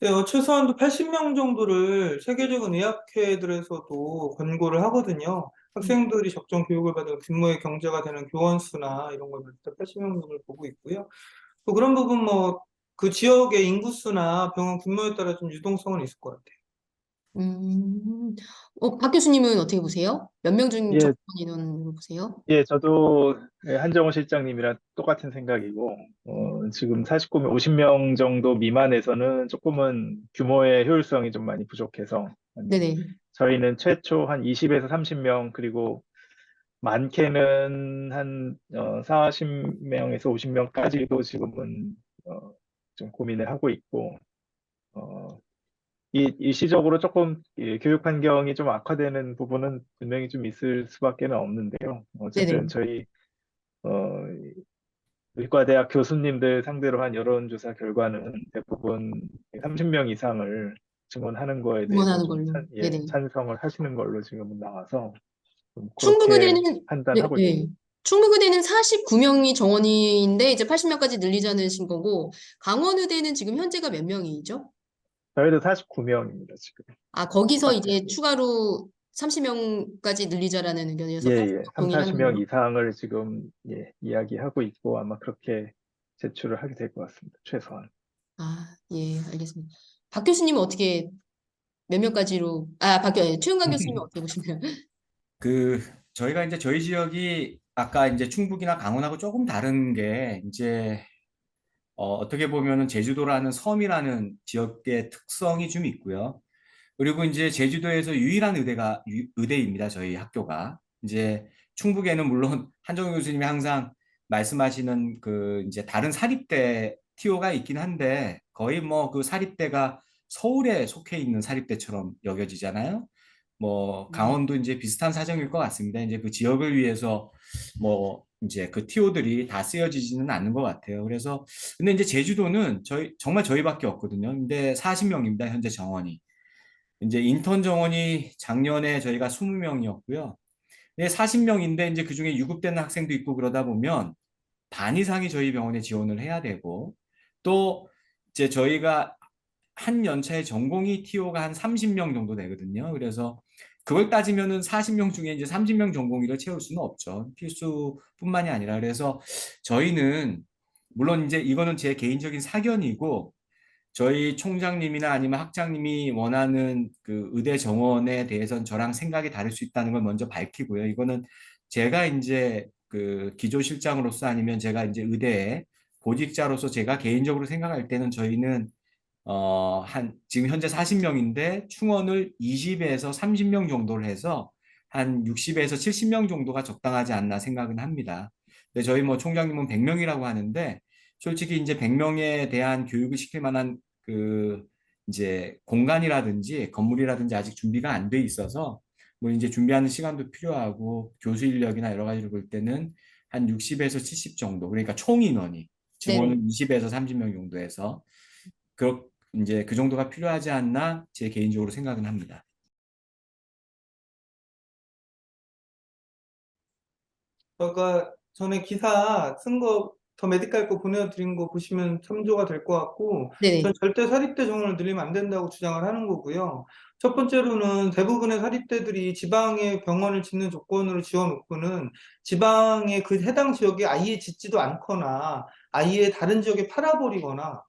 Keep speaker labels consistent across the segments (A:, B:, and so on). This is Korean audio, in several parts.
A: 네, 최소한도 80명 정도를 세계적인 의학회들에서도 권고를 하거든요. 학생들이 적정 교육을 받은 근무의 경제가 되는 교원 수나 이런 걸 볼 때 80명 정도를 보고 있고요. 또 그런 부분 그 지역의 인구수나 병원 규모에 따라 좀 유동성은 있을 것 같아요.
B: 음, 박 교수님은 어떻게 보세요? 몇 명 중
C: 예,
B: 적정 인원으로 보세요?
C: 예, 저도 한정호 실장님이랑 똑같은 생각이고, 지금 49명, 50명 정도 미만에서는 조금은 규모의 효율성이 좀 많이 부족해서,
B: 네네.
C: 저희는 최초 한 20에서 30명, 그리고 많게는 한 40명에서 50명까지도 지금은 좀 고민을 하고 있고, 어, 일시적으로 조금 교육 환경이 좀 악화되는 부분은 분명히 좀 있을 수밖에 없는데요. 어쨌든
B: 네네.
C: 저희 어, 의과대학 교수님들 상대로 한 여론조사 결과는 대부분 30명 이상을 증원하는 거에 대해서
B: 응원하는
C: 좀
B: 걸로. 네네.
C: 찬성을 하시는 걸로 지금은 나와서 좀 그렇게
B: 충북의대는, 네,
C: 판단하고 있습니다.
B: 네. 충북의대는 49명이 정원인데 이제 80명까지 늘리자는 신 거고, 강원의대는 지금 현재가 몇 명이죠?
C: 저희도 49명입니다, 지금.
B: 아, 거기서
C: 똑같아요.
B: 이제 추가로 30명까지 늘리자라는
C: 예,
B: 의견이어서
C: 예. 3, 40명
B: 동의하네요.
C: 이상을 지금 이야기하고 있고 아마 그렇게 제출을 하게 될 것 같습니다. 최소한.
B: 아, 예, 알겠습니다. 박 교수님은 어떻게 몇 명까지로, 최은강 교수님은 어떻게 보시나요?
D: 그 저희가 이제 저희 지역이 아까 이제 충북이나 강원하고 조금 다른 게 이제 어떻게 보면은 제주도라는 섬이라는 지역의 특성이 좀 있고요. 그리고 이제 제주도에서 유일한 의대입니다. 저희 학교가. 이제 충북에는 물론 한정우 교수님이 항상 말씀하시는 그 이제 다른 사립대 티오가 있긴 한데 거의 뭐 그 사립대가 서울에 속해 있는 사립대처럼 여겨지잖아요. 뭐 강원도 이제 비슷한 사정일 것 같습니다. 이제 그 지역을 위해서 뭐 이제 그 티오들이 다 쓰여지지는 않는 것 같아요. 그래서 근데 이제 제주도는 정말 저희밖에 없거든요. 근데 40명입니다. 현재 정원이. 이제 인턴 정원이 작년에 저희가 20명이었고요. 40명인데 이제 그중에 유급되는 학생도 있고 그러다 보면 반 이상이 저희 병원에 지원을 해야 되고 또 이제 저희가 한 연차의 전공의 TO가 한 30명 정도 되거든요. 그래서 그걸 따지면은 40명 중에 이제 30명 전공의를 채울 수는 없죠. 필수뿐만이 아니라 그래서 저희는 물론 이제 이거는 제 개인적인 사견이고 저희 총장님이나 아니면 학장님이 원하는 그 의대 정원에 대해서는 저랑 생각이 다를 수 있다는 걸 먼저 밝히고요. 이거는 제가 이제 그 기조실장으로서 아니면 제가 이제 의대의 보직자로서 제가 개인적으로 생각할 때는 저희는 지금 현재 40명인데 충원을 20에서 30명 정도를 해서 한 60에서 70명 정도가 적당하지 않나 생각은 합니다. 근데 저희 뭐 총장님은 100명이라고 하는데 솔직히 이제 100명에 대한 교육을 시킬 만한 그 이제 공간이라든지 건물이라든지 아직 준비가 안 돼 있어서 뭐 이제 준비하는 시간도 필요하고 교수 인력이나 여러 가지를 볼 때는 한 60에서 70 정도 그러니까 총 인원이
B: 네네.
D: 증원은 20에서 30명 정도 해서 그 이제 그 정도가 필요하지 않나 제 개인적으로 생각은 합니다.
A: 그러니까 전에 기사 쓴 거, 더 메디칼 거 보내드린 거 보시면 참조가 될 것 같고, 전
B: 네네.
A: 절대 사립대 정원을 늘리면 안 된다고 주장을 하는 거고요. 첫 번째로는 대부분의 사립대들이 지방에 병원을 짓는 조건으로 지어놓고는 지방의 그 해당 지역에 아예 짓지도 않거나 아예 다른 지역에 팔아버리거나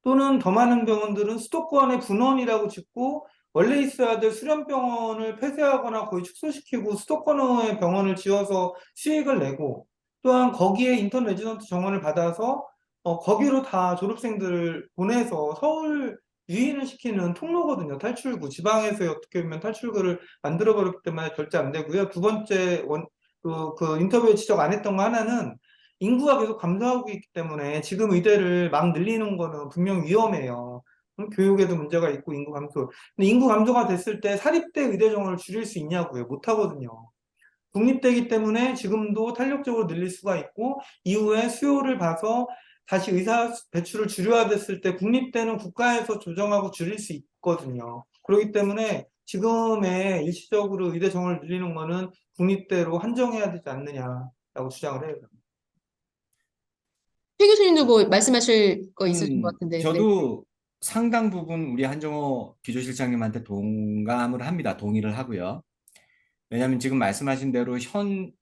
A: 또는 더 많은 병원들은 수도권의 분원이라고 짓고 원래 있어야 될 수련병원을 폐쇄하거나 거의 축소시키고 수도권의 병원을 지어서 수익을 내고 또한 거기에 인턴 레지던트 정원을 받아서 거기로 다 졸업생들을 보내서 서울 유인을 시키는 통로거든요. 탈출구. 지방에서 어떻게 보면 탈출구를 만들어버렸기 때문에 절대 안 되고요. 두 번째 그 인터뷰에 지적 안 했던 거 하나는 인구가 계속 감소하고 있기 때문에 지금 의대를 막 늘리는 거는 분명 위험해요. 교육에도 문제가 있고 인구 감소. 근데 인구 감소가 됐을 때 사립대 의대 정원을 줄일 수 있냐고요? 못 하거든요. 국립대이기 때문에 지금도 탄력적으로 늘릴 수가 있고 이후에 수요를 봐서 다시 의사 배출을 줄여야 됐을 때 국립대는 국가에서 조정하고 줄일 수 있거든요. 그렇기 때문에 지금의 일시적으로 의대 정원을 늘리는 거는 국립대로 한정해야 되지 않느냐라고 주장을 해요.
B: 최 교수님도 뭐 말씀하실 거 있으신 것 같은데, 네.
D: 저도 상당 부분 우리 한정호 기조실장님한테 동감을 합니다. 동의를 하고요. 왜냐하면 지금 말씀하신 대로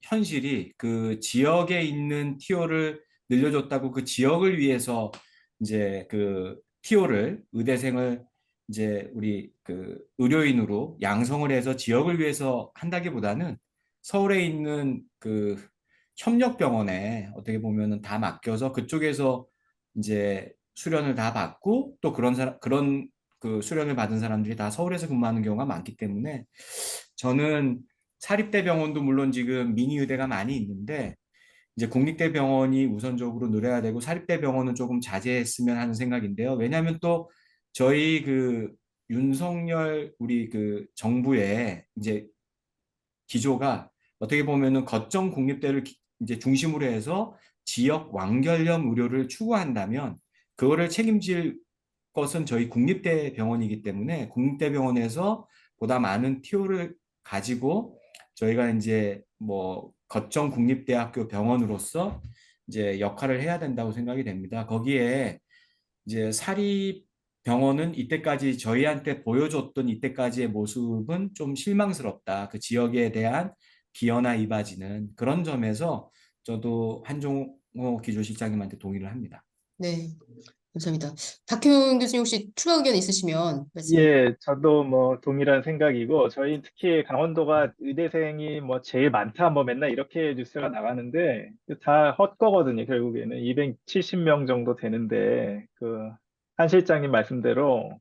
D: 현실이 그 지역에 있는 TO를 늘려줬다고 그 지역을 위해서 이제 그 TO를 의대생을 이제 우리 그 의료인으로 양성을 해서 지역을 위해서 한다기보다는 서울에 있는 그 협력병원에 어떻게 보면은 다 맡겨서 그쪽에서 이제 수련을 다 받고 또 그런 그 수련을 받은 사람들이 다 서울에서 근무하는 경우가 많기 때문에 저는 사립대 병원도 물론 지금 미니 의대가 많이 있는데 이제 국립대 병원이 우선적으로 늘어야 되고 사립대 병원은 조금 자제했으면 하는 생각인데요. 왜냐하면 또 저희 그 윤석열 우리 그 정부의 이제 기조가 어떻게 보면은 거점 국립대를 이제 중심으로 해서 지역 완결형 의료를 추구한다면 그거를 책임질 것은 저희 국립대 병원이기 때문에 국립대 병원에서 보다 많은 TO를 가지고 저희가 이제 뭐 거점 국립대학교 병원으로서 이제 역할을 해야 된다고 생각이 됩니다. 거기에 이제 사립 병원은 이때까지 저희한테 보여줬던 이때까지의 모습은 좀 실망스럽다. 그 지역에 대한 기여나 이바지는 그런 점에서 저도 한종호 기조실장님한테 동의를 합니다.
B: 네, 감사합니다. 박효영 교수님 혹시 추가 의견 있으시면 말씀.
C: 예, 저도 뭐 동일한 생각이고, 저희 특히 강원도가 의대생이 뭐 제일 많다, 뭐 맨날 이렇게 뉴스가 나가는데, 다 헛거거든요, 결국에는. 270명 정도 되는데, 한 실장님 말씀대로,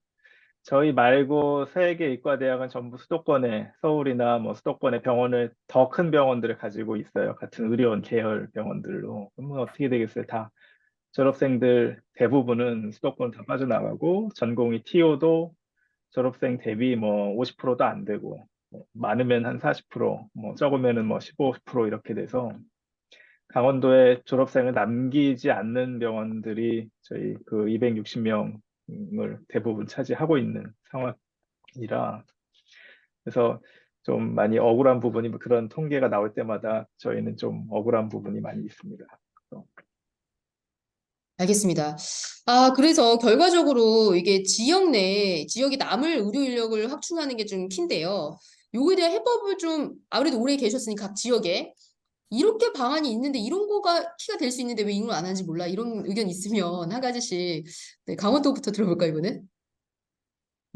C: 저희 말고 세 개 의과대학은 전부 수도권에, 서울이나 뭐 수도권에 병원을, 더 큰 병원들을 가지고 있어요. 같은 의료원 계열 병원들로. 그러면 어떻게 되겠어요? 다 졸업생들 대부분은 수도권 다 빠져나가고, 전공의 TO도 졸업생 대비 뭐 50%도 안 되고 뭐 많으면 한 40%, 뭐 적으면은 뭐 15% 이렇게 돼서 강원도에 졸업생을 남기지 않는 병원들이 저희 그 260명을 대부분 차지하고 있는 상황이라 그래서 좀 많이 억울한 부분이 뭐 그런 통계가 나올 때마다 저희는 좀 억울한 부분이 많이 있습니다.
B: 알겠습니다. 그래서 결과적으로 이게 지역 내, 지역이 남을 의료 인력을 확충하는 게 좀 키인데요. 요거에 대한 해법을 좀, 아무래도 오래 계셨으니 각 지역에 이렇게 방안이 있는데 이런 거가 키가 될 수 있는데 왜 이걸 안 하는지 몰라. 이런 의견 있으면 한 가지씩. 네, 강원도부터 들어볼까요, 이번엔?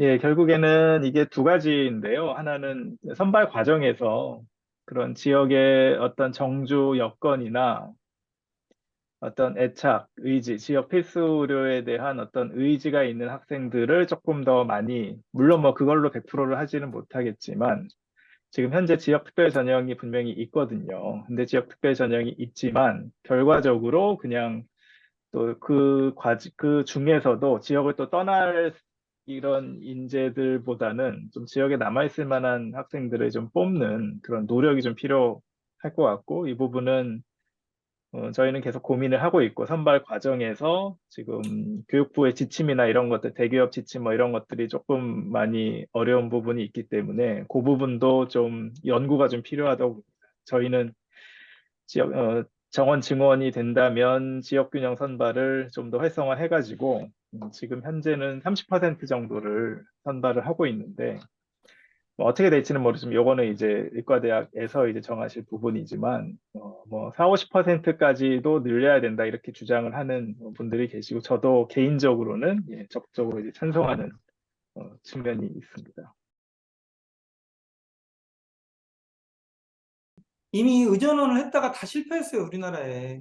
C: 예, 결국에는 이게 두 가지인데요. 하나는 선발 과정에서 그런 지역의 어떤 정주 여건이나 어떤 애착, 의지, 지역 필수 의료에 대한 어떤 의지가 있는 학생들을 조금 더 많이, 물론 뭐 그걸로 100%를 하지는 못하겠지만, 지금 현재 지역 특별 전형이 분명히 있거든요. 근데 지역 특별 전형이 있지만, 결과적으로 그냥 또 그 중에서도 지역을 또 떠날 이런 인재들보다는 좀 지역에 남아있을 만한 학생들을 좀 뽑는 그런 노력이 좀 필요할 것 같고, 이 부분은 저희는 계속 고민을 하고 있고, 선발 과정에서 지금 교육부의 지침이나 이런 것들, 대기업 지침 뭐 이런 것들이 조금 많이 어려운 부분이 있기 때문에 그 부분도 좀 연구가 좀 필요하다고 봅니다. 저희는 정원 증원이 된다면 지역균형 선발을 좀 더 활성화해가지고 지금 현재는 30% 정도를 선발을 하고 있는데 뭐 어떻게 될지는 모르지만 요거는 이제 의과대학에서 이제 정하실 부분이지만 뭐 4, 50%까지도 늘려야 된다 이렇게 주장을 하는 분들이 계시고 저도 개인적으로는 예, 적극적으로 이제 찬성하는 측면이 있습니다.
A: 이미 의전원을 했다가 다 실패했어요, 우리나라에.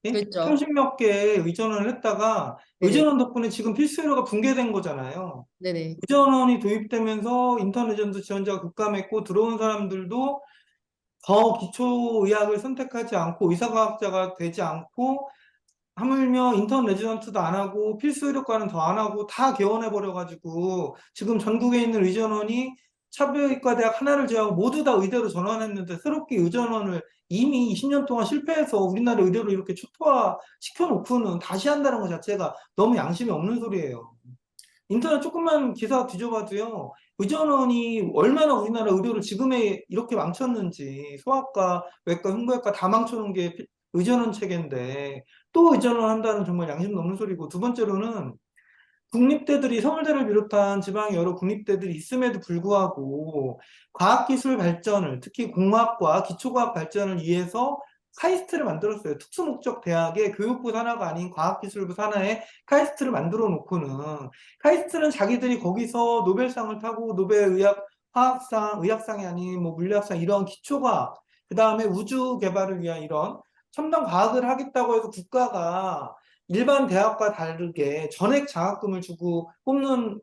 A: 예?
B: 그랬죠.
A: 30몇 개 의전원을 했다가
B: 네네.
A: 의전원 덕분에 지금 필수의료가 붕괴된 거잖아요.
B: 네네.
A: 의전원이 도입되면서 인턴 의전도 지원자가 급감했고 들어온 사람들도 더 기초의학을 선택하지 않고 의사과학자가 되지 않고 하물며 인턴 레지던트도 안 하고 필수 의료과는 더 안 하고 다 개원해 버려가지고 지금 전국에 있는 의전원이 차별의과 대학 하나를 제외하고 모두 다 의대로 전환했는데 새롭게 의전원을 이미 20년 동안 실패해서 우리나라 의료를 이렇게 초토화 시켜놓고는 다시 한다는 것 자체가 너무 양심이 없는 소리예요. 인터넷 조금만 기사 뒤져봐도요. 의전원이 얼마나 우리나라 의료를 지금에 이렇게 망쳤는지 소아과, 외과, 흉부외과 다 망쳐놓은 게 의전원 체계인데 또 의전원 한다는 정말 양심 없는 소리고 두 번째로는 국립대들이 서울대를 비롯한 지방의 여러 국립대들이 있음에도 불구하고 과학기술 발전을, 특히 공학과 기초과학 발전을 위해서 카이스트를 만들었어요. 특수목적 대학의 교육부 산하가 아닌 과학기술부 산하에 카이스트를 만들어 놓고는, 카이스트는 자기들이 거기서 노벨상을 타고 노벨의학 화학상, 의학상이 아닌 뭐 물리학상 이런 기초과학, 그 다음에 우주 개발을 위한 이런 첨단 과학을 하겠다고 해서 국가가 일반 대학과 다르게 전액 장학금을 주고 뽑는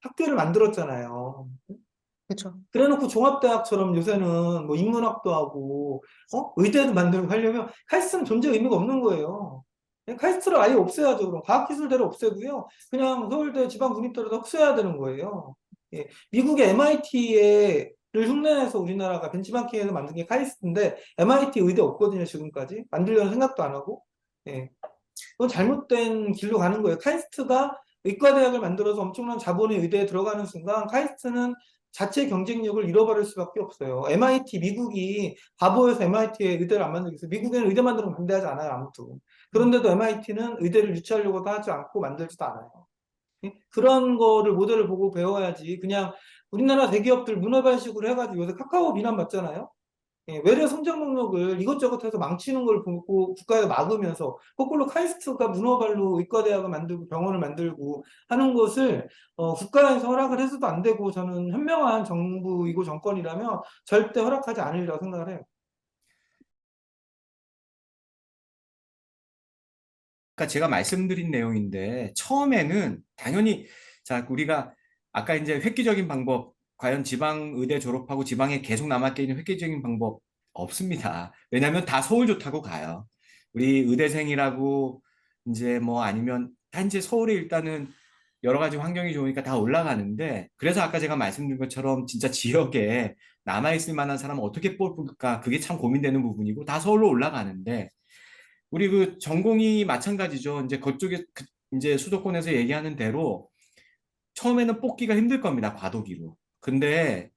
A: 학교를 만들었잖아요.
B: 그렇죠.
A: 그래놓고 종합대학처럼 요새는 뭐 인문학도 하고, 의대도 만들고 하려면 카이스트는 존재 의미가 없는 거예요. 카이스트를 아예 없애야죠. 그럼 과학기술대를 없애고요. 그냥 서울대 지방국립대로 다 흡수해야 되는 거예요. 예, 미국의 MIT를 흉내내서 우리나라가 벤치마킹해서 만든 게 카이스트인데, MIT 의대 없거든요, 지금까지. 만들려는 생각도 안 하고. 예, 그건 잘못된 길로 가는 거예요. 카이스트가 의과대학을 만들어서 엄청난 자본이 의대에 들어가는 순간 카이스트는 자체 경쟁력을 잃어버릴 수밖에 없어요. MIT, 미국이 바보여서 MIT에 의대를 안 만들겠어요. 미국에는 의대 만드는 거 반대하지 않아요, 아무도. 그런데도 MIT는 의대를 유치하려고도 하지 않고 만들지도 않아요. 예? 그런 거를 모델을 보고 배워야지. 그냥 우리나라 대기업들 문어발식으로 해가지고 요새 카카오 비난받잖아요. 예, 외래 성장 능력을 이것저것 해서 망치는 걸 보고 국가에 막으면서 거꾸로 카이스트가 문어발로 의과대학을 만들고 병원을 만들고 하는 것을 국가에서 허락을 해서도 안 되고, 저는 현명한 정부이고 정권이라면 절대 허락하지 않으리라고 생각을 해요.
D: 아까 제가 말씀드린 내용인데 처음에는 당연히 자 우리가 아까 이제 획기적인 방법 과연 지방 의대 졸업하고 지방에 계속 남아있게 있는 획기적인 방법 없습니다. 왜냐하면 다 서울 좋다고 가요. 우리 의대생이라고 이제 뭐 아니면 단지 서울에 일단은 여러 가지 환경이 좋으니까 다 올라가는데 그래서 아까 제가 말씀드린 것처럼 진짜 지역에 남아있을 만한 사람은 어떻게 뽑을까 그게 참 고민되는 부분이고 다 서울로 올라가는데 우리 그 전공이 마찬가지죠. 이제 그쪽에 이제 수도권에서 얘기하는 대로 처음에는 뽑기가 힘들 겁니다. 과도기로. 근데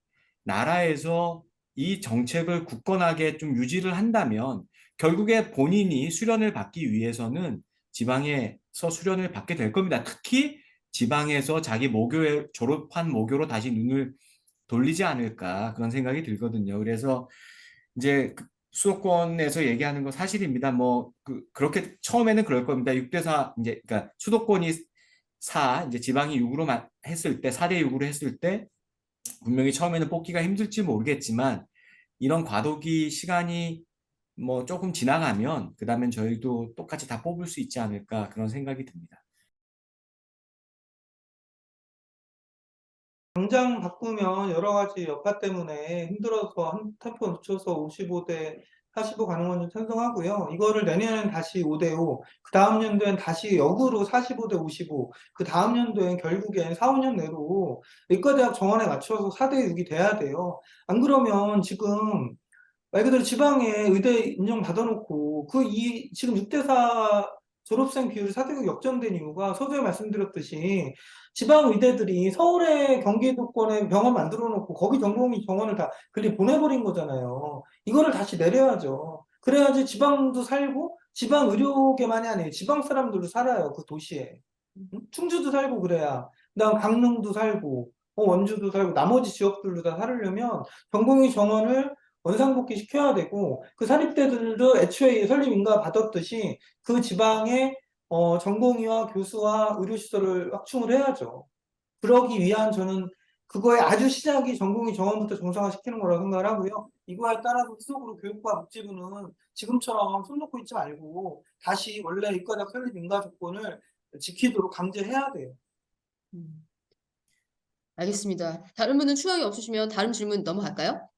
D: 나라에서 이 정책을 굳건하게 좀 유지를 한다면 결국에 본인이 수련을 받기 위해서는 지방에서 수련을 받게 될 겁니다. 특히 지방에서 자기 모교에 졸업한 모교로 다시 눈을 돌리지 않을까 그런 생각이 들거든요. 그래서 이제 수도권에서 얘기하는 거 사실입니다. 뭐 그렇게 처음에는 그럴 겁니다. 6대4 이제 그러니까 수도권이 4 이제 지방이 6으로 했을 때 4대 6으로 했을 때 분명히 처음에는 뽑기가 힘들지 모르겠지만 이런 과도기 시간이 뭐 조금 지나가면 그다음엔 저희도 똑같이 다 뽑을 수 있지 않을까 그런 생각이 듭니다.
A: 당장 바꾸면 여러 가지 여파 때문에 힘들어서 한 템포 늦춰서 55대 45 가는 건 좀 찬성하고요. 이거를 내년엔 다시 5대5, 그 다음 연도엔 다시 역으로 45대 55, 그 다음 연도엔 결국엔 4, 5년 내로 의과대학 정원에 맞춰서 4대 6이 돼야 돼요. 안 그러면 지금 말 그대로 지방에 의대 인정 받아놓고 지금 6대4 졸업생 비율이 4대6 역전된 이유가 서두에 말씀드렸듯이 지방 의대들이 서울에 경기도권에 병원 만들어 놓고 거기 전공의 정원을 다 그리 보내버린 거잖아요. 이거를 다시 내려야죠. 그래야지 지방도 살고 지방 의료계만이 아니에요. 지방 사람들도 살아요. 그 도시에. 응? 충주도 살고 그래야. 그다음 강릉도 살고 원주도 살고 나머지 지역들도 다 살으려면 전공의 정원을 원상복귀 시켜야 되고, 그 사립대들도 애초에 설립 인가 받았듯이 그 지방에 전공의와 교수와 의료시설을 확충을 해야죠. 그러기 위한 저는 그거의 아주 시작이 전공의 정원부터 정상화시키는 거라고 생각을 하고요. 이거에 따라서 후속으로 교육과 복지부는 지금처럼 손 놓고 있지 말고 다시 원래 의과대학 설립 인가 조건을 지키도록 강제해야 돼요.
B: 음, 알겠습니다. 다른 분은 추가가 없으시면 다른 질문 넘어갈까요?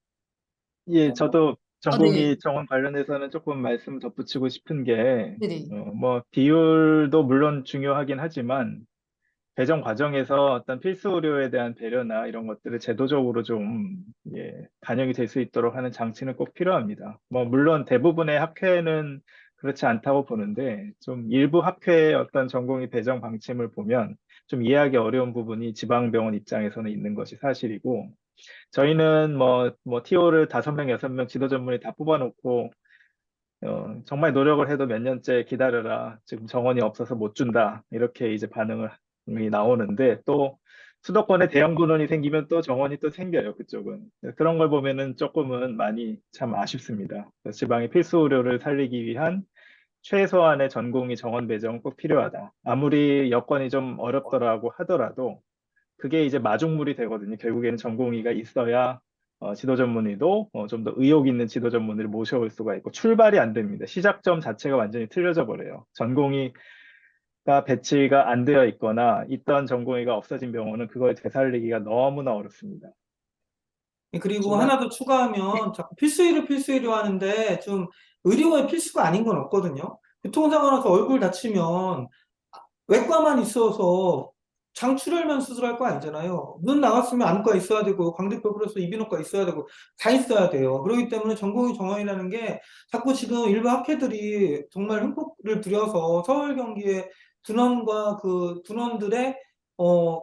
C: 예, 저도
B: 아, 네.
C: 전공의 정원 관련해서는 조금 말씀 덧붙이고 싶은 게,
B: 네네.
C: 뭐, 비율도 물론 중요하긴 하지만, 배정 과정에서 어떤 필수 의료에 대한 배려나 이런 것들을 제도적으로 좀, 반영이 될 수 있도록 하는 장치는 꼭 필요합니다. 뭐, 물론 대부분의 학회는 그렇지 않다고 보는데, 좀 일부 학회의 어떤 전공의 배정 방침을 보면, 좀 이해하기 어려운 부분이 지방병원 입장에서는 있는 것이 사실이고, 저희는 TO를 5명, 6명 지도 전문의 다 뽑아놓고, 정말 노력을 해도 몇 년째 기다려라. 지금 정원이 없어서 못 준다. 이렇게 이제 반응을 나오는데 또 수도권에 대형 군원이 생기면 또 정원이 또 생겨요, 그쪽은. 그런 걸 보면은 조금은 많이 참 아쉽습니다. 그래서 지방의 필수 의료를 살리기 위한 최소한의 전공의 정원 배정은 꼭 필요하다. 아무리 여건이 좀 어렵더라고 하더라도 그게 이제 마중물이 되거든요. 결국에는 전공의가 있어야 지도 전문의도 좀 더 의욕 있는 지도 전문의를 모셔올 수가 있고 출발이 안 됩니다. 시작점 자체가 완전히 틀려져 버려요. 전공의가 배치가 안 되어 있거나 있던 전공의가 없어진 병원은 그걸 되살리기가 너무나 어렵습니다.
A: 그리고
C: 지난
A: 하나 더 추가하면 자꾸 필수 의료 하는데 좀 의료가 필수가 아닌 건 없거든요. 교통사고 나서 얼굴 다치면 외과만 있어서 장출혈만 수술할 거 아니잖아요. 눈 나갔으면 안과 있어야 되고 광대뼈부러서 이비인후과 있어야 되고 다 있어야 돼요. 그렇기 때문에 전공의 정원이라는 게 자꾸 지금 일부 학회들이 정말 흠뻑을 들여서 서울 경기의 둔원과 그 둔원들의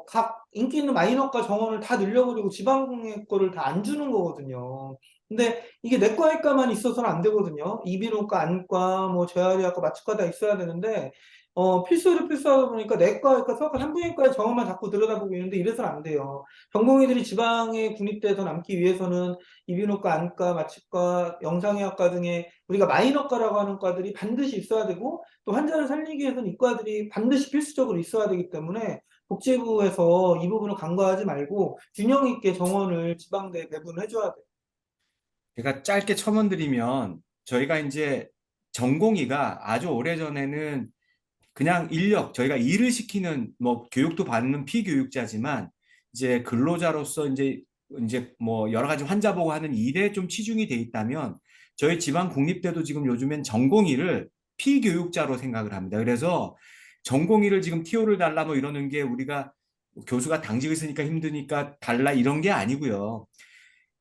A: 각 인기 있는 마이너과 정원을 다 늘려버리고 지방의 거를 다 안 주는 거거든요. 근데 이게 내과외과만 있어서는 안 되거든요. 이비인후과, 안과, 뭐 재활의학과, 마취과 다 있어야 되는데 필수로 필수하다 보니까 내과, 외과, 서과, 산부인과의 정원만 자꾸 들여다보고 있는데 이래서는 안 돼요. 전공의들이 지방에 국립대에서 남기 위해서는 이비인후과, 안과, 마취과, 영상의학과 등의 우리가 마이너과라고 하는 과들이 반드시 있어야 되고 또 환자를 살리기 위해서는 이과들이 반드시 필수적으로 있어야 되기 때문에 복지부에서 이 부분을 간과하지 말고 균형 있게 정원을 지방대에 배분을 해줘야 돼요.
D: 제가 짧게 첨언드리면 저희가 이제 전공의가 아주 오래전에는 그냥 인력, 저희가 일을 시키는 뭐 교육도 받는 피교육자지만 이제 근로자로서 이제 뭐 여러 가지 환자 보고 하는 일에 좀 치중이 돼 있다면 저희 지방 국립대도 지금 요즘엔 전공의를 피교육자로 생각을 합니다. 그래서 전공의를 지금 티오를 달라 뭐 이러는 게 우리가 교수가 당직을 쓰니까 힘드니까 달라 이런 게 아니고요.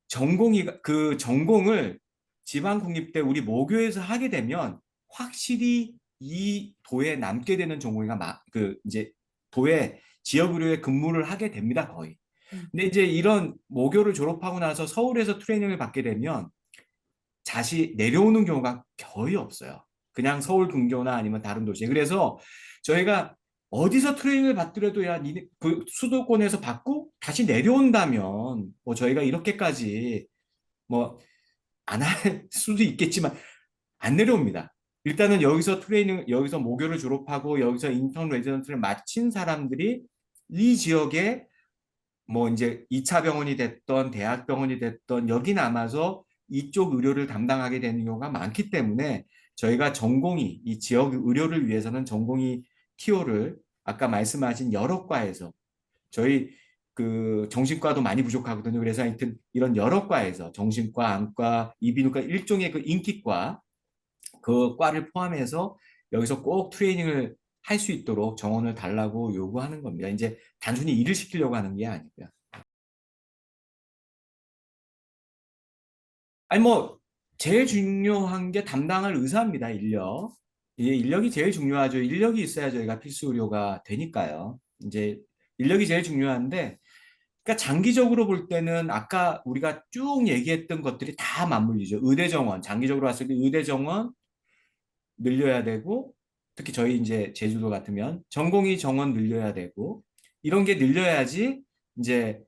D: 전공의가 그 전공을 지방 국립대 우리 모교에서 하게 되면 확실히 이 도에 남게 되는 전공의가 그 이제 도에 지역 의료에 근무를 하게 됩니다, 거의. 근데 이제 이런 모교를 졸업하고 나서 서울에서 트레이닝을 받게 되면 다시 내려오는 경우가 거의 없어요. 그냥 서울 근교나 아니면 다른 도시에. 그래서 저희가 어디서 트레이닝을 받더라도 야, 니네 그 수도권에서 받고 다시 내려온다면 뭐 저희가 이렇게까지 뭐 안 할 수도 있겠지만 안 내려옵니다. 일단은 여기서 트레이닝, 여기서 모교를 졸업하고 여기서 인턴 레지던트를 마친 사람들이 이 지역에 뭐 이제 2차 병원이 됐던 대학병원이 됐던 여기 남아서 이쪽 의료를 담당하게 되는 경우가 많기 때문에 저희가 전공의, 이 지역 의료를 위해서는 전공의 TO를 아까 말씀하신 여러 과에서 저희 그 정신과도 많이 부족하거든요. 그래서 하여튼 이런 여러 과에서 정신과, 안과, 이비인후과 일종의 그 인기과 그 과를 포함해서 여기서 꼭 트레이닝을 할 수 있도록 정원을 달라고 요구하는 겁니다. 이제 단순히 일을 시키려고 하는 게 아니고요. 아니 뭐 제일 중요한 게 담당할 의사입니다. 인력. 이 인력이 제일 중요하죠. 인력이 있어야 저희가 필수 의료가 되니까요. 이제 인력이 제일 중요한데 그러니까 장기적으로 볼 때는 아까 우리가 쭉 얘기했던 것들이 다 맞물리죠. 의대 정원, 장기적으로 봤을 때 의대 정원 늘려야 되고 특히 저희 이제 제주도 같으면 전공의 정원 늘려야 되고 이런 게 늘려야지 이제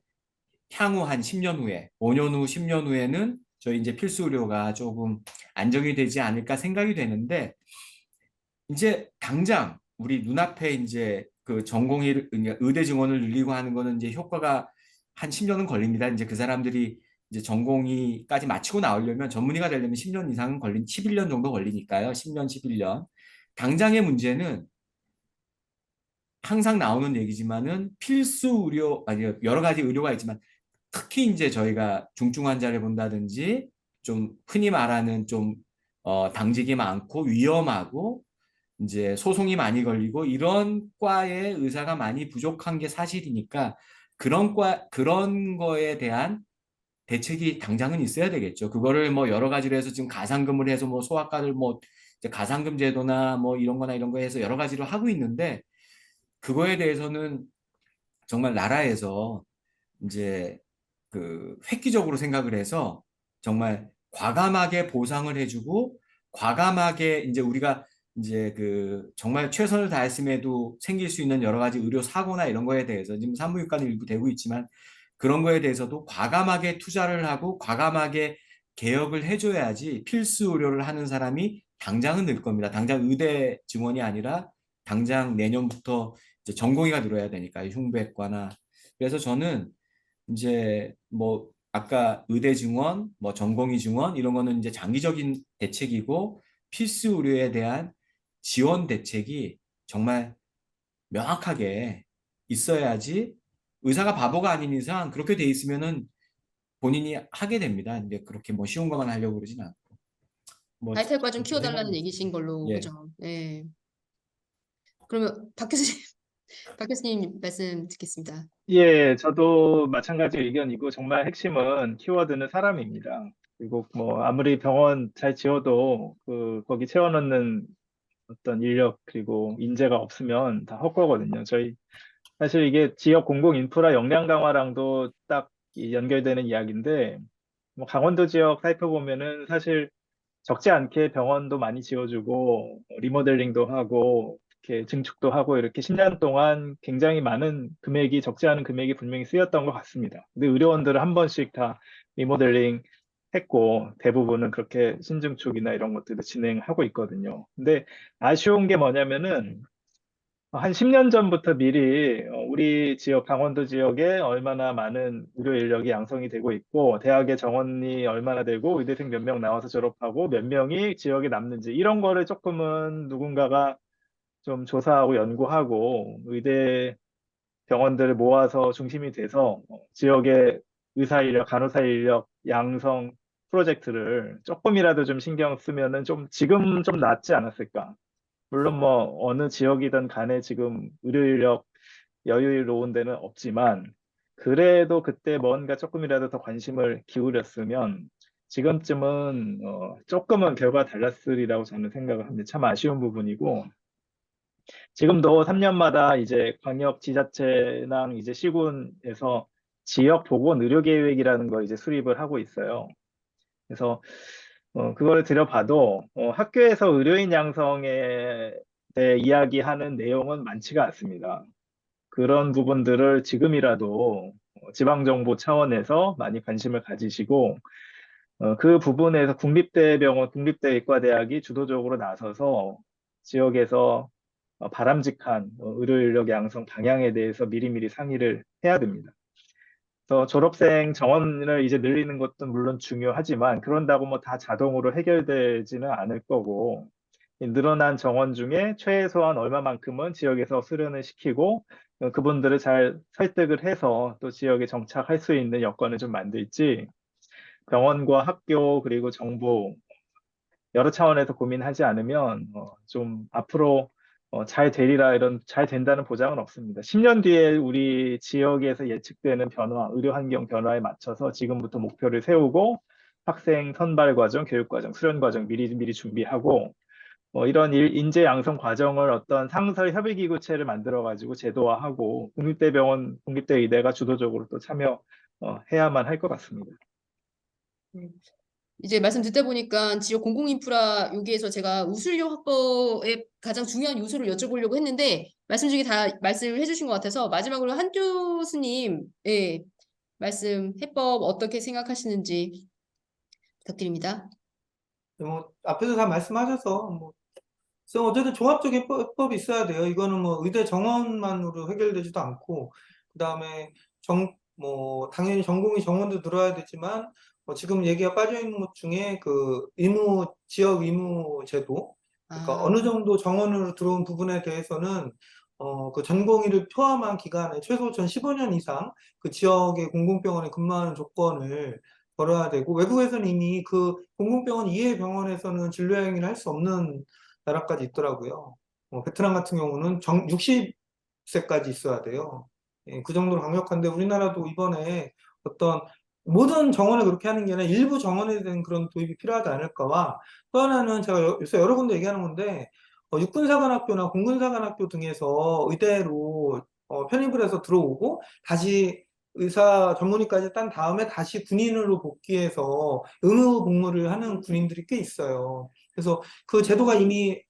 D: 향후 한 10년 후에, 5년 후, 10년 후에는 저희 이제 필수 의료가 조금 안정이 되지 않을까 생각이 되는데 이제 당장 우리 눈앞에 이제 그 전공의 의대 증원을 늘리고 하는 거는 이제 효과가 한 10년은 걸립니다. 이제 그 사람들이 이제 전공의까지 마치고 나오려면 전문의가 되려면 10년 이상은 11년 정도 걸리니까요. 10년, 11년. 당장의 문제는 항상 나오는 얘기지만은 필수 의료, 아니 여러 가지 의료가 있지만 특히 이제 저희가 중증 환자를 본다든지 좀 흔히 말하는 좀 당직이 많고 위험하고 이제 소송이 많이 걸리고 이런 과의 의사가 많이 부족한 게 사실이니까 그런 거에 대한 대책이 당장은 있어야 되겠죠. 그거를 뭐 여러 가지로 해서 지금 가상금을 해서 뭐 소아과를 뭐 이제 가상금 제도나 뭐 이런 거나 이런 거 해서 여러 가지로 하고 있는데 그거에 대해서는 정말 나라에서 이제 그 획기적으로 생각을 해서 정말 과감하게 보상을 해주고 과감하게 이제 우리가 이제 그 정말 최선을 다했음에도 생길 수 있는 여러 가지 의료 사고나 이런 거에 대해서 지금 산부인과는 일부 되고 있지만 그런 거에 대해서도 과감하게 투자를 하고 과감하게 개혁을 해줘야지 필수 의료를 하는 사람이 당장은 늘 겁니다. 당장 의대 증원이 아니라 당장 내년부터 이제 전공의가 늘어야 되니까 흉부외과나. 그래서 저는 이제 뭐 아까 의대 증원, 뭐 전공의 증원 이런 거는 이제 장기적인 대책이고 필수 의료에 대한 지원 대책이 정말 명확하게 있어야지 의사가 바보가 아닌 이상 그렇게 돼 있으면은 본인이 하게 됩니다. 근데 그렇게 뭐 쉬운 것만 하려고 그러진 않고 뭐
B: 바이탈과 좀
D: 그렇게
B: 키워달라는
D: 생각이
B: 얘기신
D: 있습니다.
B: 걸로,
D: 예.
B: 그죠? 네. 그러면 박 교수님, 박 교수님 말씀 듣겠습니다.
C: 예, 저도 마찬가지 의견이고 정말 핵심은 키워드는 사람입니다. 그리고 뭐 아무리 병원 잘 지어도 거기 채워넣는 어떤 인력 그리고 인재가 없으면 다 헛거거든요. 사실 이게 지역 공공 인프라 역량 강화랑도 딱 연결되는 이야기인데 뭐 강원도 지역 살펴보면은 사실 적지 않게 병원도 많이 지어주고 리모델링도 하고 이렇게 증축도 하고 이렇게 10년 동안 굉장히 많은 금액이 적지 않은 금액이 분명히 쓰였던 것 같습니다. 근데 의료원들은 한 번씩 다 리모델링 했고 대부분은 그렇게 신증축이나 이런 것들을 진행하고 있거든요. 근데 아쉬운 게 뭐냐면은 한 10년 전부터 미리 우리 지역, 강원도 지역에 얼마나 많은 의료 인력이 양성이 되고 있고, 대학의 정원이 얼마나 되고, 의대생 몇 명 나와서 졸업하고, 몇 명이 지역에 남는지, 이런 거를 조금은 누군가가 좀 조사하고 연구하고, 의대 병원들을 모아서 중심이 돼서 지역의 의사 인력, 간호사 인력 양성 프로젝트를 조금이라도 좀 신경 쓰면은 좀 지금 좀 낫지 않았을까. 물론 뭐 어느 지역이든 간에 지금 의료 인력 여유로운 데는 없지만 그래도 그때 뭔가 조금이라도 더 관심을 기울였으면 지금쯤은 조금은 결과가 달랐으리라고 저는 생각을 합니다. 참 아쉬운 부분이고 지금도 3년마다 이제 광역 지자체랑 이제 시군에서 지역 보건 의료 계획이라는 걸 이제 수립을 하고 있어요. 그래서 그걸 들여봐도 학교에서 의료인 양성에 대해 이야기하는 내용은 많지가 않습니다. 그런 부분들을 지금이라도 지방정부 차원에서 많이 관심을 가지시고 그 부분에서 국립대병원, 국립대의과대학이 주도적으로 나서서 지역에서 바람직한 의료 인력 양성 방향에 대해서 미리미리 상의를 해야 됩니다. 그래서 졸업생 정원을 이제 늘리는 것도 물론 중요하지만 그런다고 뭐 다 자동으로 해결되지는 않을 거고 이 늘어난 정원 중에 최소한 얼마만큼은 지역에서 수련을 시키고 그분들을 잘 설득을 해서 또 지역에 정착할 수 있는 여건을 좀 만들지 병원과 학교 그리고 정부 여러 차원에서 고민하지 않으면 좀 앞으로 잘 되리라 이런 잘 된다는 보장은 없습니다. 10년 뒤에 우리 지역에서 예측되는 변화, 의료 환경 변화에 맞춰서 지금부터 목표를 세우고 학생 선발 과정, 교육 과정, 수련 과정 미리 준비하고 이런 인재 양성 과정을 어떤 상설 협의기구체를 만들어 가지고 제도화하고 국립대병원, 국립대의대가 주도적으로 또 참여해야만 할 것 같습니다.
B: 이제 말씀 듣다 보니까 지역 공공인프라 여기에서 제가 우수인력 확보의 가장 중요한 요소를 여쭤보려고 했는데 말씀 중에 다 말씀을 해주신 것 같아서 마지막으로 한 교수님 말씀 해법 어떻게 생각하시는지 부탁드립니다.
A: 뭐 앞에서 다 말씀하셔서 뭐 그래서 어쨌든 종합적인 해법이 있어야 돼요. 이거는 뭐 의대 정원만으로 해결되지도 않고 그다음에 뭐 당연히 전공의 정원도 늘어야 되지만 지금 얘기가 빠져 있는 것 중에 그 지역 의무 제도 그러니까 어느 정도 정원으로 들어온 부분에 대해서는 그 전공의를 포함한 기간에 최소 전 15년 이상 그 지역의 공공병원에 근무하는 조건을 걸어야 되고 외국에서는 이미 그 공공병원 이외의 병원에서는 진료행위를 할 수 없는 나라까지 있더라고요. 베트남 같은 경우는 60세까지 있어야 돼요. 예, 그 정도로 강력한데 우리나라도 이번에 어떤 모든 정원을 그렇게 하는 게 아니라 일부 정원에 대한 그런 도입이 필요하지 않을까와 또 하나는 제가 요새 여러 군데 얘기하는 건데 육군사관학교나 공군사관학교 등에서 의대로 편입을 해서 들어오고 다시 의사 전문의까지 딴 다음에 다시 군인으로 복귀해서 의무 복무를 하는 군인들이 꽤 있어요. 그래서 그 제도가 이미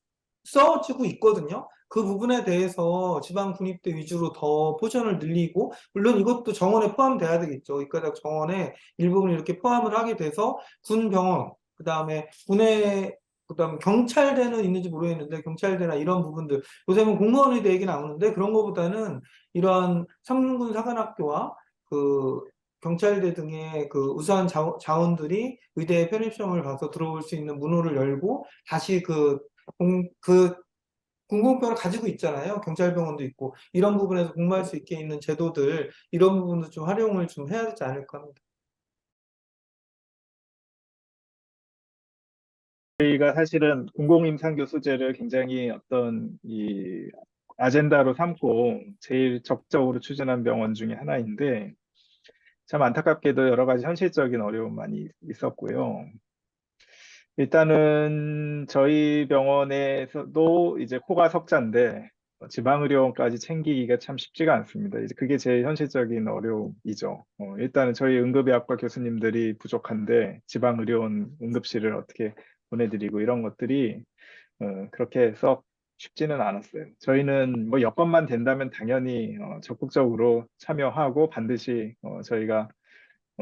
A: 써지고 있거든요. 그 부분에 대해서 지방 군입대 위주로 더 포션을 늘리고, 물론 이것도 정원에 포함돼야 되겠죠. 이과대학 정원에 일부분 이렇게 포함을 하게 돼서 군 병원, 그다음에 군의 그다음 경찰대는 있는지 모르겠는데 경찰대나 이런 부분들, 요새는 공무원 의대 얘기 나오는데 그런 거보다는 이러한 삼군 사관학교와 그 경찰대 등의 그 우수한 자원들이 의대 편입시험을 봐서 들어올 수 있는 문호를 열고, 다시 그 공공병을 가지고 있잖아요. 경찰병원도 있고 이런 부분에서 근무할 수 있게 있는 제도들, 이런 부분도 좀 활용을 좀 해야 되지 않을까 합니다.
C: 저희가 사실은 공공임상교수제를 굉장히 어떤 이 아젠다로 삼고 제일 적극적으로 추진한 병원 중에 하나인데, 참 안타깝게도 여러 가지 현실적인 어려움 많이 있었고요. 일단은 저희 병원에서도 이제 코가 석자인데 지방의료원까지 챙기기가 참 쉽지가 않습니다. 이제 그게 제일 현실적인 어려움이죠. 일단은 저희 응급의학과 교수님들이 부족한데 지방의료원 응급실을 어떻게 보내드리고 이런 것들이 그렇게 썩 쉽지는 않았어요. 저희는 뭐 여건만 된다면 당연히 적극적으로 참여하고 반드시 저희가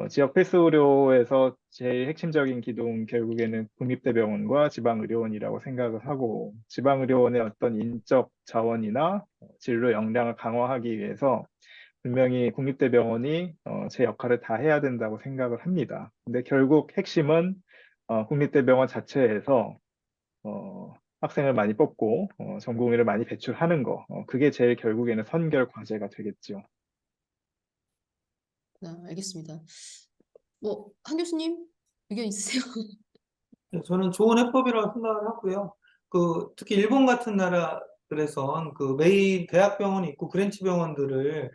C: 지역 필수 의료에서 제일 핵심적인 기둥 결국에는 국립대병원과 지방의료원이라고 생각을 하고, 지방의료원의 어떤 인적 자원이나 진료 역량을 강화하기 위해서 분명히 국립대병원이 제 역할을 다 해야 된다고 생각을 합니다. 근데 결국 핵심은 국립대병원 자체에서 학생을 많이 뽑고 전공의를 많이 배출하는 거, 그게 제일 결국에는 선결 과제가 되겠죠.
B: 알겠습니다. 뭐, 한 교수님 의견 있으세요?
A: 네, 저는 좋은 해법이라고 생각을 하고요. 특히 일본 같은 나라들에선 매일 대학병원이 있고 브랜치 병원들을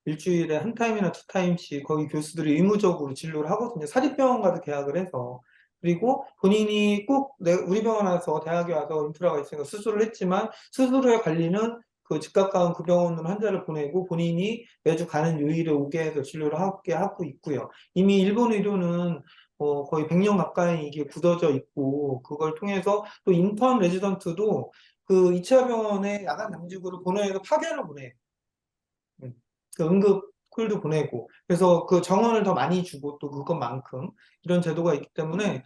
A: 일주일에 한 타임이나 두 타임씩 거기 교수들이 의무적으로 진료를 하거든요. 사립병원과도 계약을 해서. 그리고 본인이 꼭 우리 병원 와서 대학에 와서 인프라가 있으니까 수술을 했지만 수술의 관리는 집 가까운 그 병원으로 환자를 보내고 본인이 매주 가는 요일에 오게 해서 진료를 하게 하고 있고요. 이미 일본 의료는 거의 100년 가까이 이게 굳어져 있고, 그걸 통해서 또 인턴 레지던트도 그 이차병원에 야간 당직으로 보내서 파견을 보내요. 음. 응급 콜도 보내고, 그래서 그 정원을 더 많이 주고 또 그것만큼 이런 제도가 있기 때문에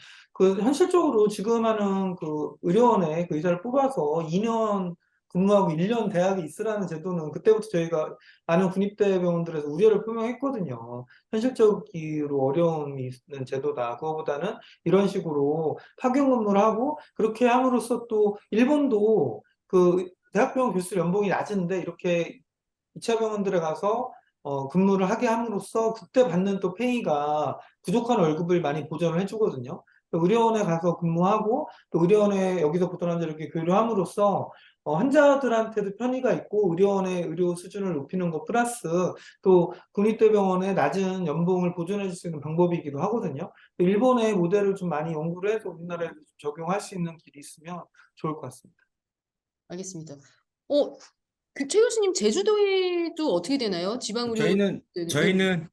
A: 현실적으로 지금 하는 의료원에 의사를 뽑아서 2년 근무하고 1년 대학에 있으라는 제도는 그때부터 저희가 많은 국립대병원들에서 우려를 표명했거든요. 현실적으로 어려움이 있는 제도다. 그거보다는 이런 식으로 파견 근무를 하고, 그렇게 함으로써 또 일본도 대학병원 교수 연봉이 낮은데 이렇게 2차 병원들에 가서 근무를 하게 함으로써 그때 받는 또 페이가 부족한 월급을 많이 보전을 해주거든요. 의료원에 가서 근무하고 또 의료원에 여기서 보통 환자를 이렇게 교류함으로써 환자들한테도 편의가 있고 의료원의 의료 수준을 높이는 것 플러스 또 국립대병원의 낮은 연봉을 보존해 줄 수 있는 방법이기도 하거든요. 일본의 모델을 좀 많이 연구를 해서 우리나라에 적용할 수 있는 길이 있으면 좋을 것 같습니다.
B: 알겠습니다. 최 교수님 제주도에도 어떻게 되나요? 지방의료
D: 저희는
B: 네.
D: 저희는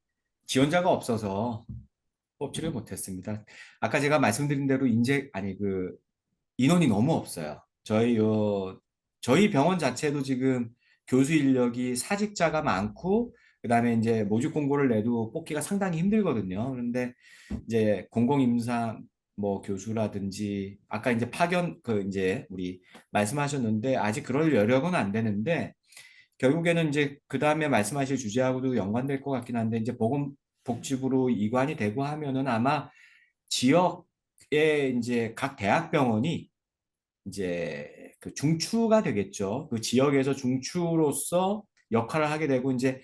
D: 지원자가 없어서 뽑지를 못했습니다. 아까 제가 말씀드린 대로 인원이 너무 없어요. 저희 병원 자체도 지금 교수 인력이 사직자가 많고, 그다음에 이제 모집 공고를 내도 뽑기가 상당히 힘들거든요. 그런데 이제 공공임상 뭐 교수라든지 아까 이제 파견 이제 우리 말씀하셨는데 아직 그럴 여력은 안 되는데, 결국에는 이제 그 다음에 말씀하실 주제하고도 연관될 것 같긴 한데, 이제 보건복지부로 이관이 되고 하면은 아마 지역의 이제 각 대학병원이 이제 중추가 되겠죠. 그 지역에서 중추로서 역할을 하게 되고, 이제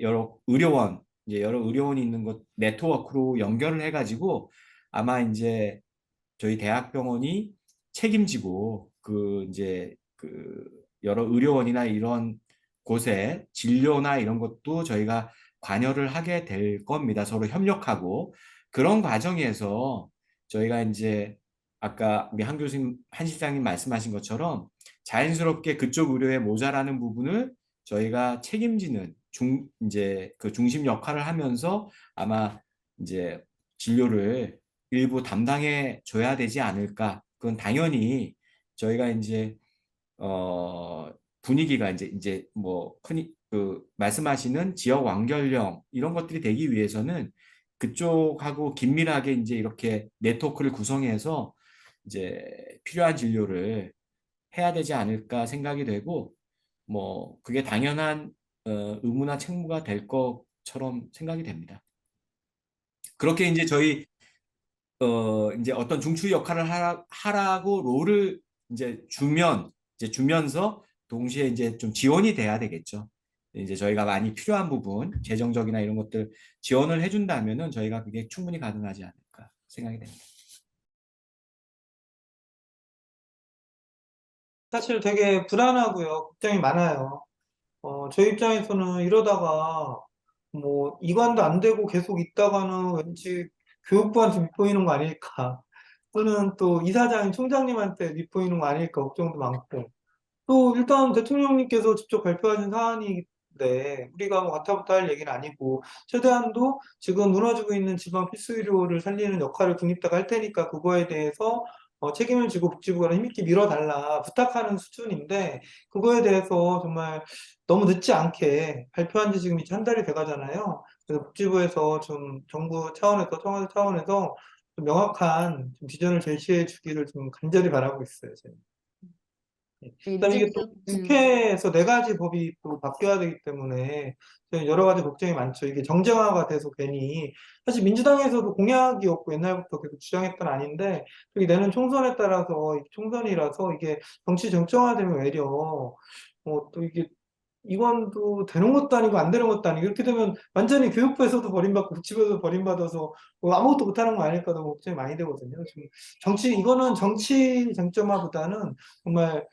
D: 여러 의료원이 있는 것 네트워크로 연결을 해가지고 아마 이제 저희 대학병원이 책임지고 여러 의료원이나 이런 곳에 진료나 이런 것도 저희가 관여를 하게 될 겁니다. 서로 협력하고 그런 과정에서 저희가 이제 아까 우리 한 실장님 말씀하신 것처럼 자연스럽게 그쪽 의료에 모자라는 부분을 저희가 책임지는 이제 그 중심 역할을 하면서 아마 이제 진료를 일부 담당해 줘야 되지 않을까. 그건 당연히 저희가 이제 분위기가 이제 뭐 흔히 그 말씀하시는 지역 완결형 이런 것들이 되기 위해서는 그쪽하고 긴밀하게 이제 이렇게 네트워크를 구성해서 이제 필요한 진료를 해야 되지 않을까 생각이 되고 뭐 그게 당연한 의무나 책무가 될 것처럼 생각이 됩니다. 그렇게 이제 저희 이제 어떤 중추 역할을 하라고 롤을 이제 주면서 동시에 이제 좀 지원이 돼야 되겠죠. 이제 저희가 많이 필요한 부분, 재정적이나 이런 것들 지원을 해준다면은 저희가 그게 충분히 가능하지 않을까 생각이 됩니다.
A: 사실 되게 불안하고요. 걱정이 많아요. 저희 입장에서는 이러다가 뭐 이관도 안 되고 계속 있다가는 왠지 교육부한테 밉보이는 거 아닐까. 또는 또 이사장인 총장님한테 밉보이는 거 아닐까 걱정도 많고. 또 일단 대통령님께서 직접 발표하신 사안인데 우리가 뭐 가타부타 할 얘기는 아니고 최대한도 지금 무너지고 있는 지방 필수 의료를 살리는 역할을 국립대가 할 테니까 그거에 대해서 책임을 지고 복지부가 힘있게 밀어달라 부탁하는 수준인데 그거에 대해서 정말 너무 늦지 않게 발표한 지 지금 이제 한 달이 돼가잖아요. 그래서 복지부에서 좀 정부 차원에서 청와대 차원에서 좀 명확한 좀 비전을 제시해 주기를 좀 간절히 바라고 있어요. 저는. 그다음에 이게 또
B: 문제부터,
A: 국회에서 네 가지 법이 또 바뀌어야 되기 때문에 저는 여러 가지 걱정이 많죠. 이게 정쟁화가 돼서 괜히 사실 민주당에서도 공약이었고 옛날부터 계속 주장했던 아닌데 여기 내년 총선에 따라서 총선이라서 이게 정치 정점화되면 외려 또 이게 이건도 되는 것도 아니고 안 되는 것도 아니고 이렇게 되면 완전히 교육부에서도 버림받고 복지부에서도 버림받아서 뭐 아무것도 못하는 거 아닐까 너무 걱정이 많이 되거든요. 지금 이거는 정치 쟁점화보다는 정말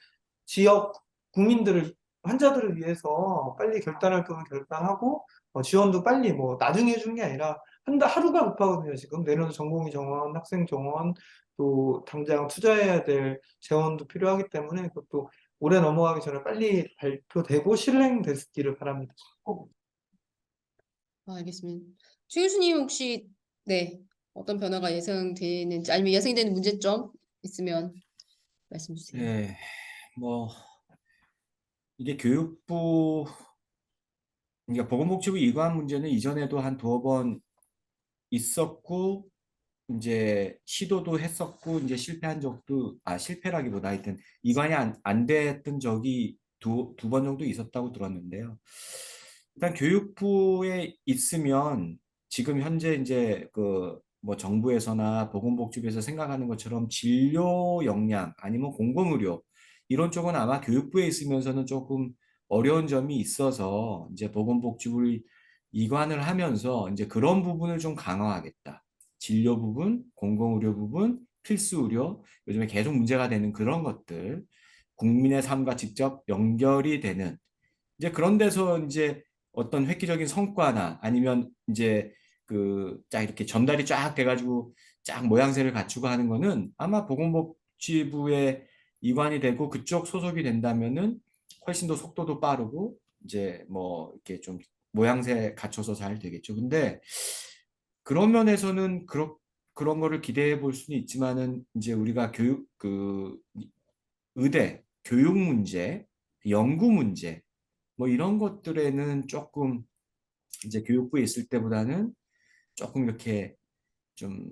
A: 지역 국민들을 환자들을 위해서 빨리 결단할 거면 결단하고 지원도 빨리 뭐 나중에 해주는 게 아니라 하루가 급하거든요. 지금 내년 전공의 정원, 학생 정원 또 당장 투자해야 될 재원도 필요하기 때문에 그것도 올해 넘어가기 전에 빨리 발표되고 실행되기를 바랍니다.
B: 알겠습니다. 최 교수님 혹시 네 어떤 변화가 예상되는지 아니면 예상되는 문제점 있으면 말씀 주세요.
D: 네, 뭐 이게 교육부 그러니까 보건복지부 이관 문제는 이전에도 한 두어 번 있었고 이제 시도도 했었고 이제 실패한 적도 실패라기보다 하여튼 이관이 안 됐던 적이 두 번 정도 있었다고 들었는데요. 일단 교육부에 있으면 지금 현재 이제 그 뭐 정부에서나 보건복지부에서 생각하는 것처럼 진료 역량 아니면 공공의료 이런 쪽은 아마 교육부에 있으면서는 조금 어려운 점이 있어서 이제 보건복지부를 이관을 하면서 이제 그런 부분을 좀 강화하겠다. 진료 부분, 공공의료 부분, 필수 의료, 요즘에 계속 문제가 되는 그런 것들, 국민의 삶과 직접 연결이 되는 이제 그런 데서 이제 어떤 획기적인 성과나 아니면 이제 쫙 이렇게 전달이 쫙 돼가지고 쫙 모양새를 갖추고 하는 거는 아마 보건복지부에 이관이 되고 그쪽 소속이 된다면은 훨씬 더 속도도 빠르고 이제 뭐 이렇게 좀 모양새 갖춰서 잘 되겠죠. 근데 그런 면에서는 그런 거를 기대해 볼 수는 있지만은 이제 우리가 의대, 교육 문제, 연구 문제 뭐 이런 것들에는 조금 이제 교육부에 있을 때보다는 조금 이렇게 좀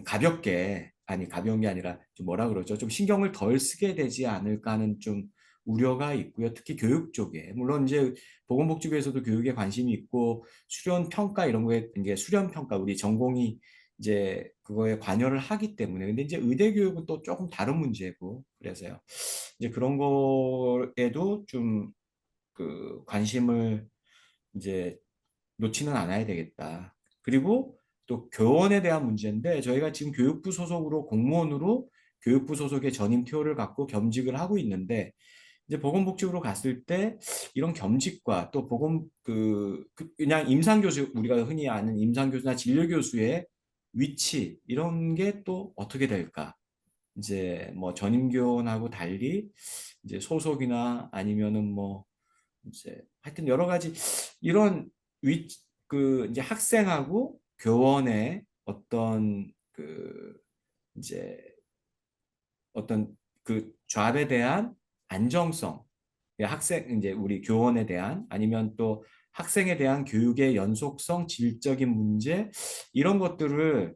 D: 가볍게 아니 가벼운 게 아니라 좀 뭐라 그러죠? 좀 신경을 덜 쓰게 되지 않을까 하는 좀 우려가 있고요. 특히 교육 쪽에 물론 이제 보건복지부에서도 교육에 관심이 있고 수련 평가 이런 거에 이제 수련 평가 우리 전공이 이제 그거에 관여를 하기 때문에 근데 이제 의대 교육은 또 조금 다른 문제고 그래서요. 이제 그런 거에도 좀 그 관심을 이제 놓지는 않아야 되겠다. 그리고 또 교원에 대한 문제인데 저희가 지금 교육부 소속으로 공무원으로 교육부 소속의 전임 티오를 갖고 겸직을 하고 있는데 이제 보건복지부로 갔을 때 이런 겸직과 또 그냥 임상교수 우리가 흔히 아는 임상교수나 진료교수의 위치 이런 게 또 어떻게 될까? 이제 뭐 전임교원하고 달리 이제 소속이나 아니면은 뭐 이제 하여튼 여러 가지 이런 이제 학생하고 교원의 어떤 이제 어떤 그 잡에 대한 안정성, 학생 이제 우리 교원에 대한 아니면 또 학생에 대한 교육의 연속성, 질적인 문제 이런 것들을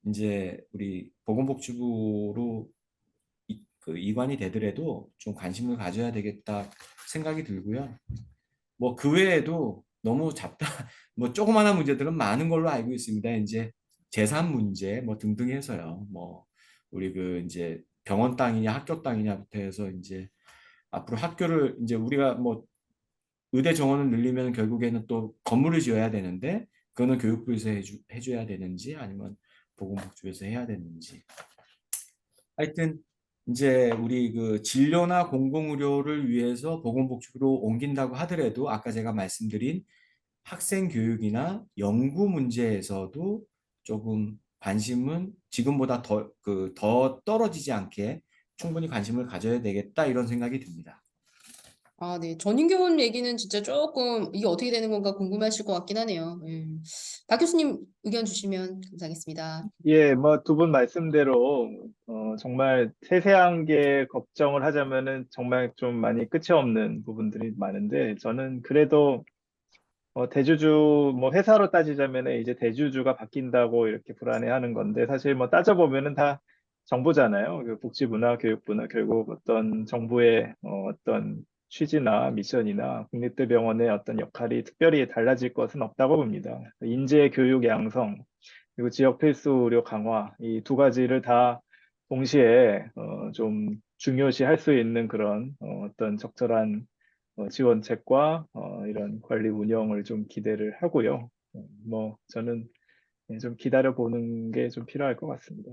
D: 이제 우리 보건복지부로 그 이관이 되더라도 좀 관심을 가져야 되겠다 생각이 들고요. 뭐 그 외에도 너무 잡다 뭐 조그마한 문제들은 많은 걸로 알고 있습니다. 이제 재산 문제 뭐 등등 해서요. 뭐 우리 그 이제 병원 땅이냐 학교 땅이냐부터 해서 이제 앞으로 학교를 이제 우리가 뭐 의대 정원을 늘리면 결국에는 또 건물을 지어야 되는데 그거는 교육부에서 해줘야 되는지 아니면 보건복지부에서 해야 되는지 하여튼 이제 우리 그 진료나 공공의료를 위해서 보건복지부로 옮긴다고 하더라도 아까 제가 말씀드린 학생 교육이나 연구 문제에서도 조금 관심은 지금보다 더 떨어지지 않게 충분히 관심을 가져야 되겠다 이런 생각이 듭니다.
B: 아, 네. 전인교원 얘기는 진짜 조금 이게 어떻게 되는 건가 궁금하실 것 같긴 하네요. 박 교수님 의견 주시면 감사하겠습니다.
C: 예, 뭐 두 분 말씀대로 정말 세세한 게 걱정을 하자면은 정말 좀 많이 끝이 없는 부분들이 많은데 저는 그래도 대주주 뭐 회사로 따지자면은 이제 대주주가 바뀐다고 이렇게 불안해하는 건데 사실 뭐 따져보면은 다 정부잖아요. 그 복지부나 교육부나 결국 어떤 정부의 어떤 취지나 미션이나 국립대병원의 어떤 역할이 특별히 달라질 것은 없다고 봅니다. 인재, 교육, 양성 그리고 지역 필수 의료 강화 이 두 가지를 다 동시에 좀 중요시 할 수 있는 그런 어떤 적절한 지원책과 이런 관리 운영을 좀 기대를 하고요. 뭐 저는 좀 기다려 보는 게 좀 필요할 것 같습니다.